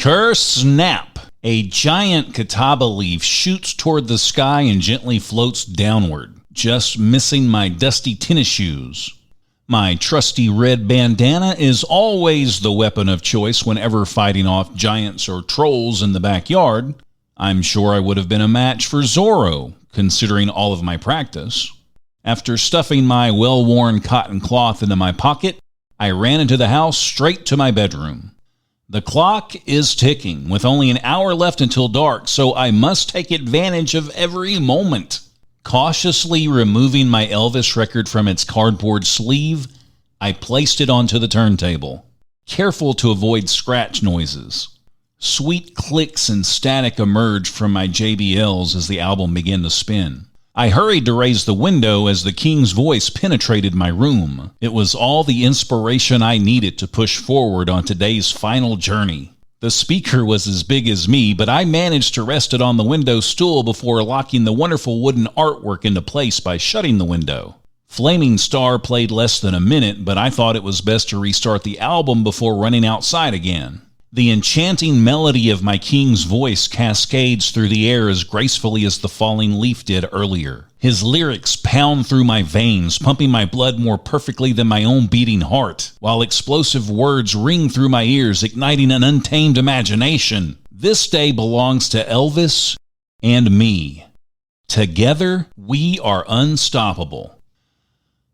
Ker-Snap! A giant Catawba leaf shoots toward the sky and gently floats downward, just missing my dusty tennis shoes. My trusty red bandana is always the weapon of choice whenever fighting off giants or trolls in the backyard. I'm sure I would have been a match for Zorro, considering all of my practice. After stuffing my well-worn cotton cloth into my pocket, I ran into the house straight to my bedroom. The clock is ticking, with only an hour left until dark, so I must take advantage of every moment. Cautiously removing my Elvis record from its cardboard sleeve, I placed it onto the turntable, careful to avoid scratch noises. Sweet clicks and static emerged from my JBLs as the album began to spin. I hurried to raise the window as the king's voice penetrated my room. It was all the inspiration I needed to push forward on today's final journey. The speaker was as big as me, but I managed to rest it on the window stool before locking the wonderful wooden artwork into place by shutting the window. Flamming Star played less than a minute, but I thought it was best to restart the album before running outside again. The enchanting melody of my king's voice cascades through the air as gracefully as the falling leaf did earlier. His lyrics pound through my veins, pumping my blood more perfectly than my own beating heart, while explosive words ring through my ears, igniting an untamed imagination. This day belongs to Elvis and me. Together, we are unstoppable.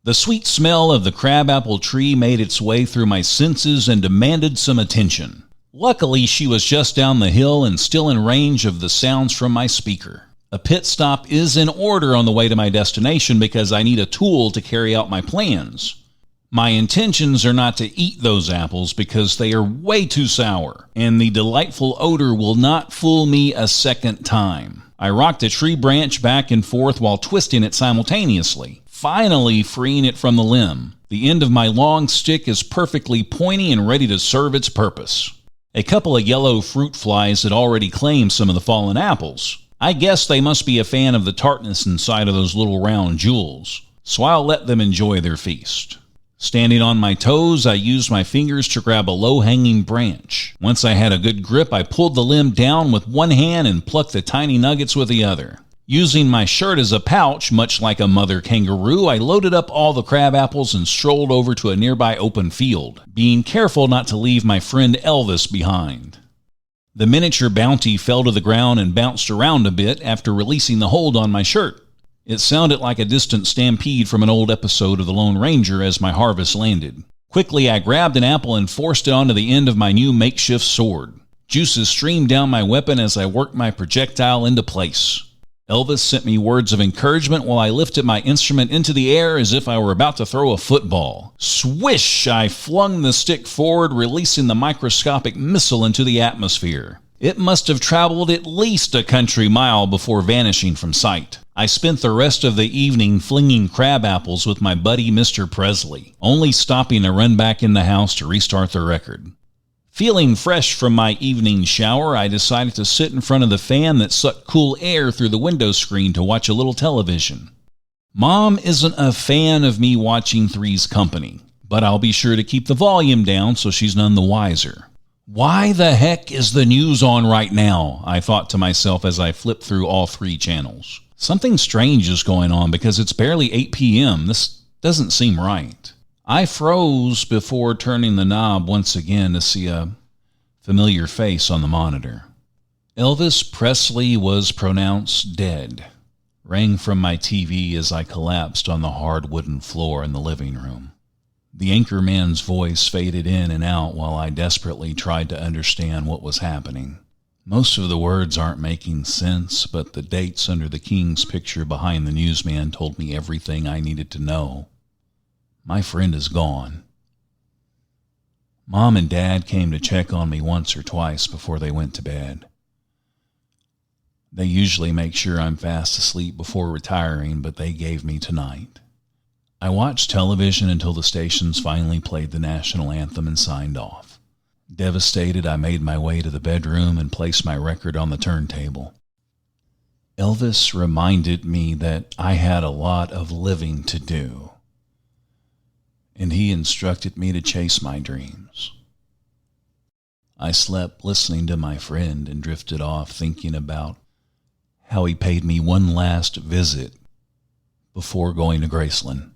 The sweet smell of the crabapple tree made its way through my senses and demanded some attention. Luckily, she was just down the hill and still in range of the sounds from my speaker. A pit stop is in order on the way to my destination because I need a tool to carry out my plans. My intentions are not to eat those apples because they are way too sour, and the delightful odor will not fool me a second time. I rocked a tree branch back and forth while twisting it simultaneously, finally freeing it from the limb. The end of my long stick is perfectly pointy and ready to serve its purpose. A couple of yellow fruit flies had already claimed some of the fallen apples. I guess they must be a fan of the tartness inside of those little round jewels, so I'll let them enjoy their feast. Standing on my toes, I used my fingers to grab a low-hanging branch. Once I had a good grip, I pulled the limb down with one hand and plucked the tiny nuggets with the other. Using my shirt as a pouch, much like a mother kangaroo, I loaded up all the crab apples and strolled over to a nearby open field, being careful not to leave my friend Elvis behind. The miniature bounty fell to the ground and bounced around a bit after releasing the hold on my shirt. It sounded like a distant stampede from an old episode of The Lone Ranger as my harvest landed. Quickly, I grabbed an apple and forced it onto the end of my new makeshift sword. Juices streamed down my weapon as I worked my projectile into place. Elvis sent me words of encouragement while I lifted my instrument into the air as if I were about to throw a football. Swish! I flung the stick forward, releasing the microscopic missile into the atmosphere. It must have traveled at least a country mile before vanishing from sight. I spent the rest of the evening flinging crab apples with my buddy Mr. Presley, only stopping to run back in the house to restart the record. Feeling fresh from my evening shower, I decided to sit in front of the fan that sucked cool air through the window screen to watch a little television. Mom isn't a fan of me watching Three's Company, but I'll be sure to keep the volume down so she's none the wiser. Why the heck is the news on right now? I thought to myself as I flipped through all three channels. Something strange is going on because it's barely 8 p.m. This doesn't seem right. I froze before turning the knob once again to see a familiar face on the monitor. Elvis Presley was pronounced dead, rang from my TV as I collapsed on the hard wooden floor in the living room. The anchorman's voice faded in and out while I desperately tried to understand what was happening. Most of the words aren't making sense, but the dates under the king's picture behind the newsman told me everything I needed to know. My friend is gone. Mom and Dad came to check on me once or twice before they went to bed. They usually make sure I'm fast asleep before retiring, but they gave me tonight. I watched television until the stations finally played the national anthem and signed off. Devastated, I made my way to the bedroom and placed my record on the turntable. Elvis reminded me that I had a lot of living to do, and he instructed me to chase my dreams. I slept listening to my friend and drifted off thinking about how he paid me one last visit before going to Graceland.